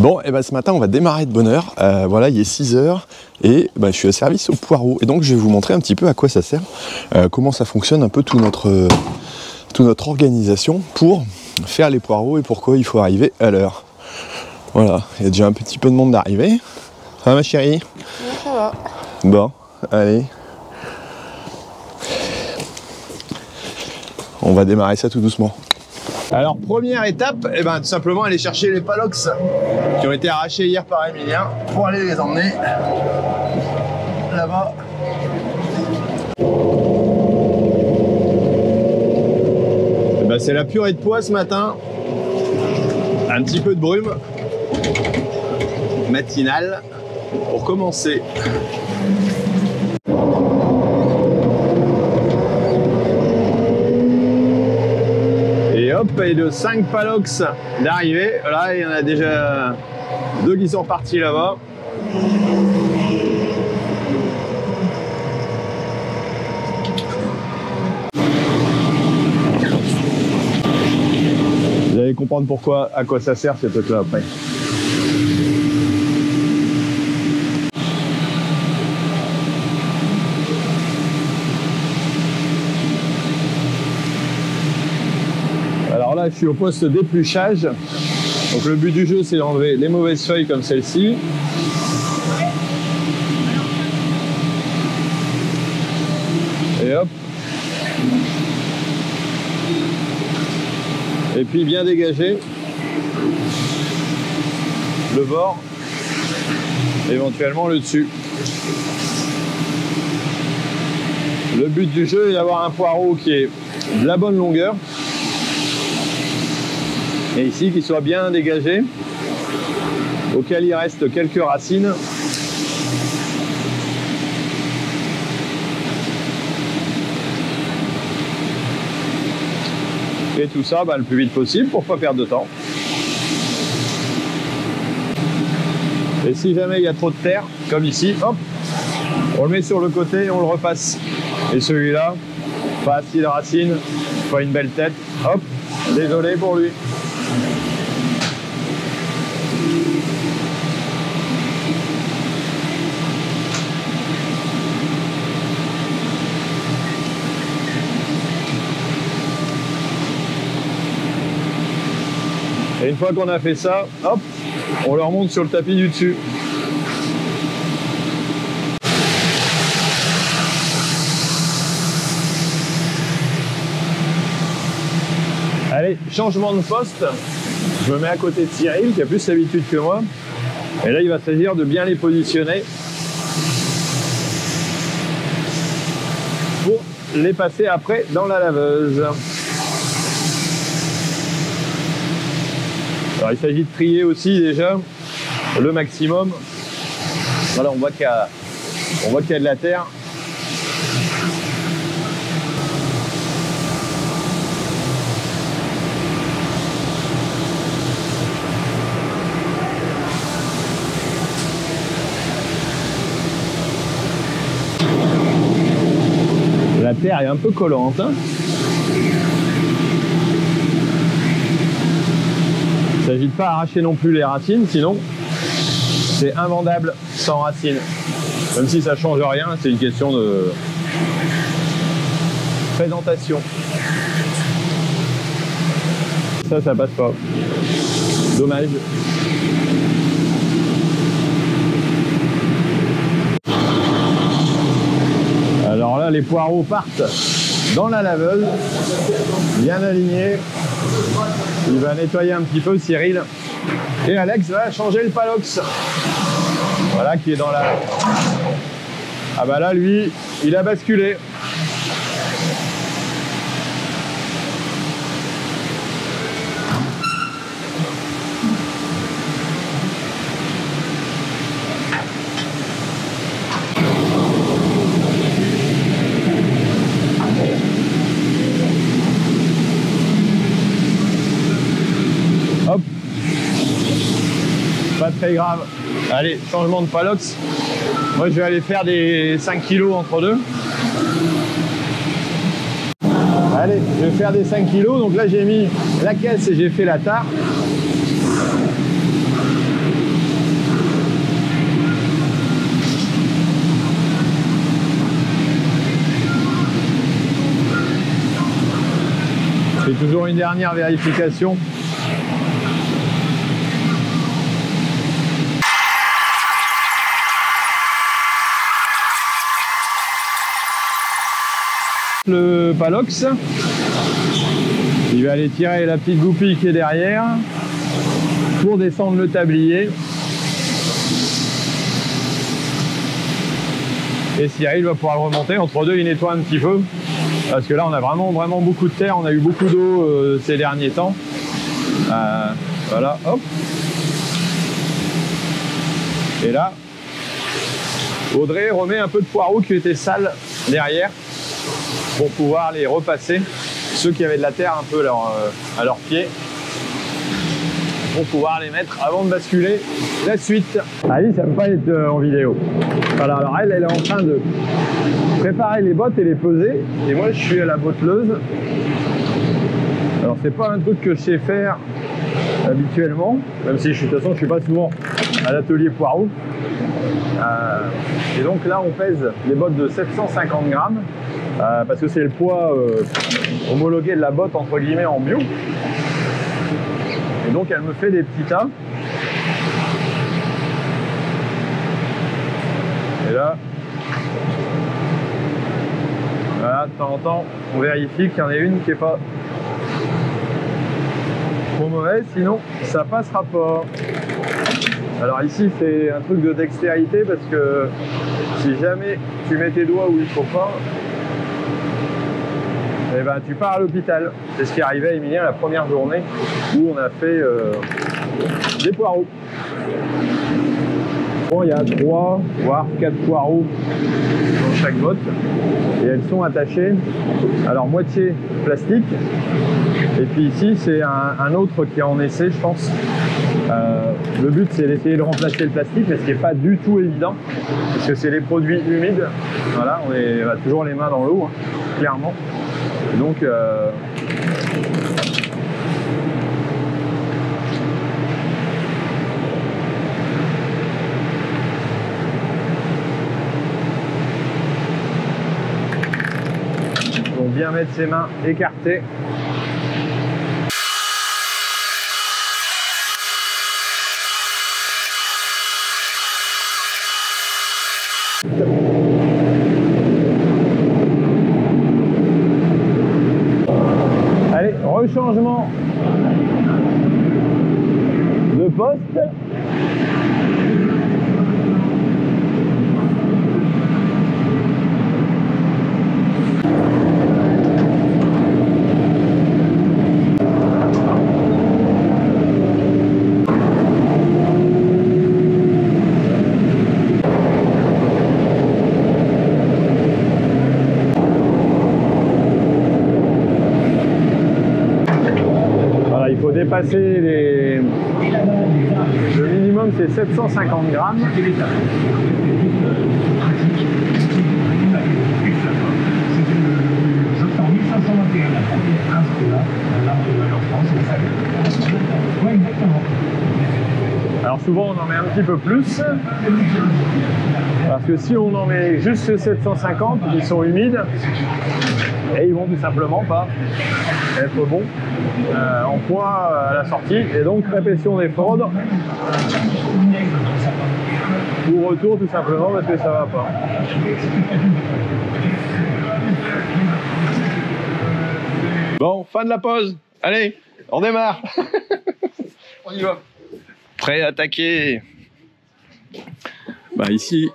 Bon, et ce matin on va démarrer de bonne heure. Voilà, il est 6 h et je suis à service au poireau. Et donc je vais vous montrer un petit peu à quoi ça sert, comment ça fonctionne un peu toute notre organisation pour faire les poireaux et pourquoi il faut arriver à l'heure. Voilà, il y a déjà un petit peu de monde d'arrivée. Ça va ma chérie? Oui, ça va. Bon, allez. On va démarrer ça tout doucement. Alors première étape, tout simplement aller chercher les palox qui ont été arrachés hier par Emilien pour aller les emmener là-bas. C'est la purée de pois ce matin. Un petit peu de brume matinale pour commencer. Et de 5 palox d'arrivée. Là, il y en a déjà 2 qui sont partis là-bas. Vous allez comprendre pourquoi, à quoi ça sert ces trucs-là après. Alors là, je suis au poste d'épluchage. Donc le but du jeu, c'est d'enlever les mauvaises feuilles comme celle-ci. Et hop. Et puis bien dégager le bord, éventuellement le dessus. Le but du jeu est d'avoir un poireau qui est de la bonne longueur. Et ici, qu'il soit bien dégagé, auquel il reste quelques racines. Et tout ça le plus vite possible pour ne pas perdre de temps. Et si jamais il y a trop de terre, comme ici, hop, on le met sur le côté et on le repasse. Et celui-là, pas assez de racines, pas une belle tête, hop, désolé pour lui. Et une fois qu'on a fait ça, hop, on le remonte sur le tapis du dessus. Allez, changement de poste. Je me mets à côté de Cyril qui a plus l'habitude que moi. Et là, il va s'agir de bien les positionner pour les passer après dans la laveuse. Alors, il s'agit de trier aussi déjà le maximum. Voilà, on voit qu'il y a de la terre. La terre est un peu collante, hein. Il ne s'agit de pas arracher non plus les racines, sinon c'est invendable sans racines. Même si ça ne change rien, c'est une question de présentation. Ça passe pas. Dommage. Alors là, les poireaux partent dans la laveuse, bien alignés. Il va nettoyer un petit peu Cyril. Et Alex va changer le palox. Voilà, qui est dans la... Ah bah là, lui, il a basculé. Hop. Pas très grave. Allez, changement de palox. Moi, je vais aller faire des 5 kg entre deux. Allez, je vais faire des 5 kg. Donc là, j'ai mis la caisse et j'ai fait la tare. Toujours une dernière vérification. Le Palox, il va aller tirer la petite goupille qui est derrière pour descendre le tablier. Et Cyril va pouvoir le remonter. Entre deux, il nettoie un petit peu parce que là, on a vraiment beaucoup de terre. On a eu beaucoup d'eau ces derniers temps. Voilà, hop. Et là, Audrey remet un peu de poireaux qui étaient sales derrière, pour pouvoir les repasser, ceux qui avaient de la terre un peu à leurs pieds, pour pouvoir les mettre avant de basculer la suite. Alice n'aime pas être en vidéo. Voilà, alors elle est en train de préparer les bottes et les peser, et moi je suis à la botteleuse. Alors c'est pas un truc que je sais faire habituellement, même si de toute façon je suis pas souvent à l'atelier poireau. Et donc là on pèse les bottes de 750 grammes. Parce que c'est le poids homologué de la botte entre guillemets en bio. Et donc elle me fait des petits tas. Et là, voilà, de temps en temps, on vérifie qu'il y en a une qui n'est pas trop mauvaise, sinon ça passera pas. Alors ici c'est un truc de dextérité parce que si jamais tu mets tes doigts où il ne faut pas, et ben, tu pars à l'hôpital. C'est ce qui est arrivé à Emilien la première journée où on a fait des poireaux. Bon, il y a 3 voire 4 poireaux dans chaque botte et elles sont attachées, alors moitié plastique, et puis ici c'est un autre qui est en essai je pense. Le but c'est d'essayer de remplacer le plastique, mais ce qui n'est pas du tout évident parce que c'est les produits humides. Voilà, on a toujours les mains dans l'eau, hein, clairement. Et donc on vient mettre ses mains écartées. Allez, rechangement de poste. Dépasser le minimum c'est 750 grammes. Alors souvent on en met un petit peu plus parce que si on en met juste 750, ils sont humides et ils vont tout simplement pas être bons en poids à la sortie, et donc répétition d'effort ou retour tout simplement parce que ça va pas. Bon, fin de la pause. Allez, on démarre. On y va. Prêt à attaquer. Bah ici,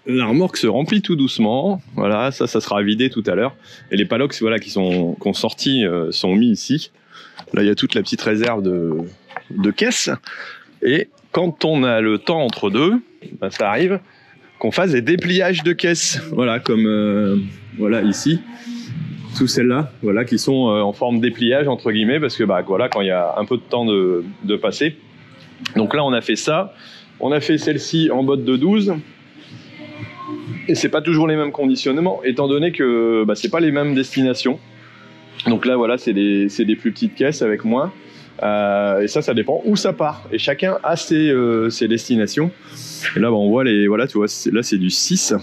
la remorque se remplit tout doucement. Voilà, ça sera vidé tout à l'heure. Et les palox, voilà, qui sont sortis, sont mis ici. Là, il y a toute la petite réserve de caisse. Et quand on a le temps entre deux, bah, ça arrive qu'on fasse des dépliages de caisse. Voilà, comme voilà ici. Tous celles-là, voilà, qui sont en forme de dépliage entre guillemets, parce que bah voilà, quand il y a un peu de temps de passer. Donc là, on a fait ça. On a fait celle-ci en botte de 12. Et c'est pas toujours les mêmes conditionnements, étant donné que bah, c'est pas les mêmes destinations. Donc là, voilà, c'est des plus petites caisses avec moins. Et ça dépend où ça part. Et chacun a ses destinations. Et là, bah, on voit les, voilà, tu vois, là c'est du 6.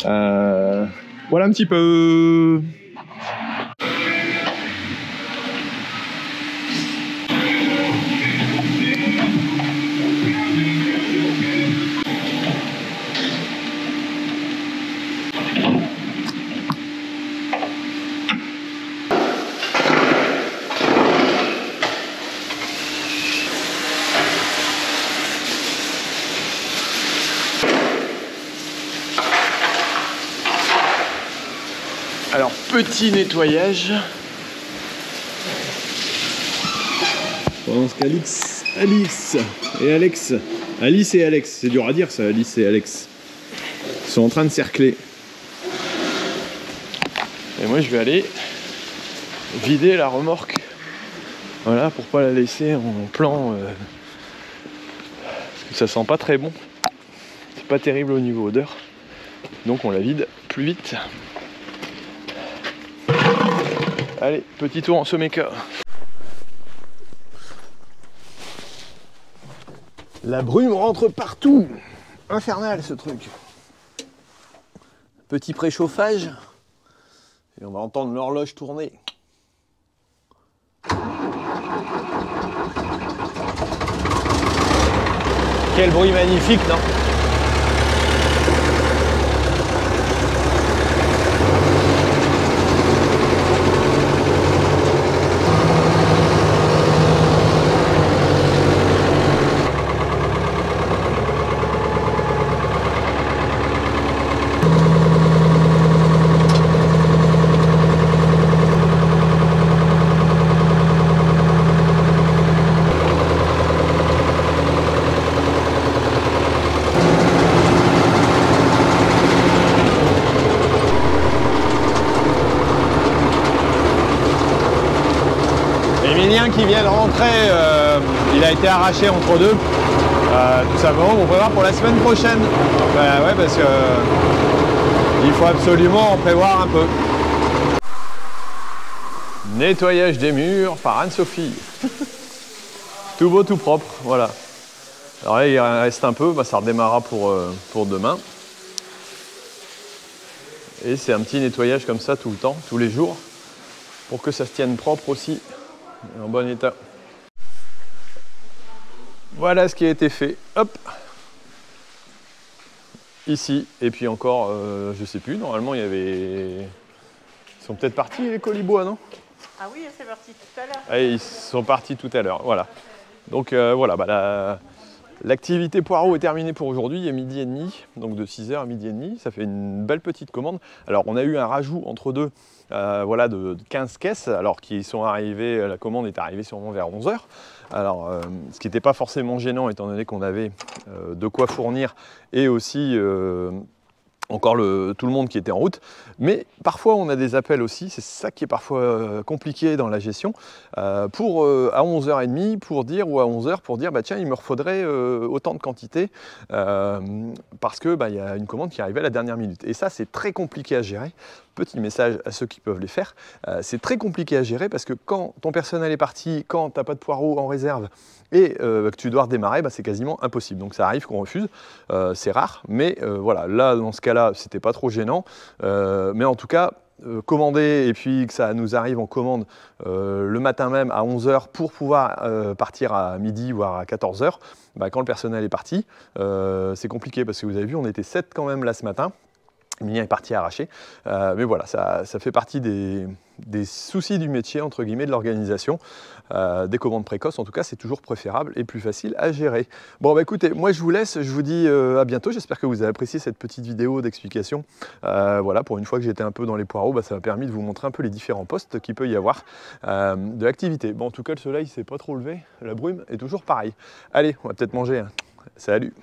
Voilà un petit peu. Alors, petit nettoyage. Pendant ce qu'Alice et Alex, Alice et Alex, c'est dur à dire ça, Alice et Alex, sont en train de cercler. Et moi, je vais aller vider la remorque. Voilà, pour pas la laisser en plan. Parce que ça sent pas très bon. C'est pas terrible au niveau odeur. Donc on la vide plus vite. Allez, petit tour en Someca. La brume rentre partout. Infernal ce truc. Petit préchauffage. Et on va entendre l'horloge tourner. Quel bruit magnifique, non? Qui vient de rentrer, il a été arraché entre deux, tout simplement. On prévoit pour la semaine prochaine. Ouais, parce que il faut absolument en prévoir un peu. Nettoyage des murs par Anne-Sophie. Tout beau, tout propre, voilà. Alors là, il reste un peu, ça redémarrera pour demain. Et c'est un petit nettoyage comme ça tout le temps, tous les jours, pour que ça se tienne propre aussi. En bon état. Voilà ce qui a été fait. Hop. Ici. Et puis encore, je sais plus, normalement il y avait... Ils sont peut-être partis les colibois, non? Ah oui, c'est parti tout à l'heure. Ah, ils sont partis tout à l'heure, voilà. Donc voilà, l'activité poireau est terminée pour aujourd'hui, il est 12h30, donc de 6h à 12h30, ça fait une belle petite commande. Alors on a eu un rajout entre deux, voilà, de 15 caisses, alors qui sont arrivées, la commande est arrivée sûrement vers 11h. Alors ce qui n'était pas forcément gênant étant donné qu'on avait de quoi fournir et aussi encore tout le monde qui était en route, mais parfois on a des appels aussi, c'est ça qui est parfois compliqué dans la gestion, à 11h30 pour dire, ou à 11h pour dire, bah tiens, il me faudrait autant de quantité, parce que y a une commande qui arrivait à la dernière minute. Et ça, c'est très compliqué à gérer. Petit message à ceux qui peuvent les faire, c'est très compliqué à gérer parce que quand ton personnel est parti, quand tu n'as pas de poireaux en réserve et que tu dois redémarrer, c'est quasiment impossible. Donc ça arrive qu'on refuse, c'est rare, mais voilà, là dans ce cas-là, c'était pas trop gênant. Mais en tout cas, commander et puis que ça nous arrive en commande le matin même à 11h pour pouvoir partir à midi voire à 14h, quand le personnel est parti, c'est compliqué parce que vous avez vu, on était 7 quand même là ce matin. Emilien est parti arracher, mais voilà, ça fait partie des soucis du métier, entre guillemets, de l'organisation. Des commandes précoces, en tout cas, c'est toujours préférable et plus facile à gérer. Bon, écoutez, moi je vous laisse, je vous dis à bientôt. J'espère que vous avez apprécié cette petite vidéo d'explication. Voilà, pour une fois que j'étais un peu dans les poireaux, ça m'a permis de vous montrer un peu les différents postes qu'il peut y avoir de l'activité. Bon, en tout cas, le soleil ne s'est pas trop levé, la brume est toujours pareil. Allez, on va peut-être manger. Salut!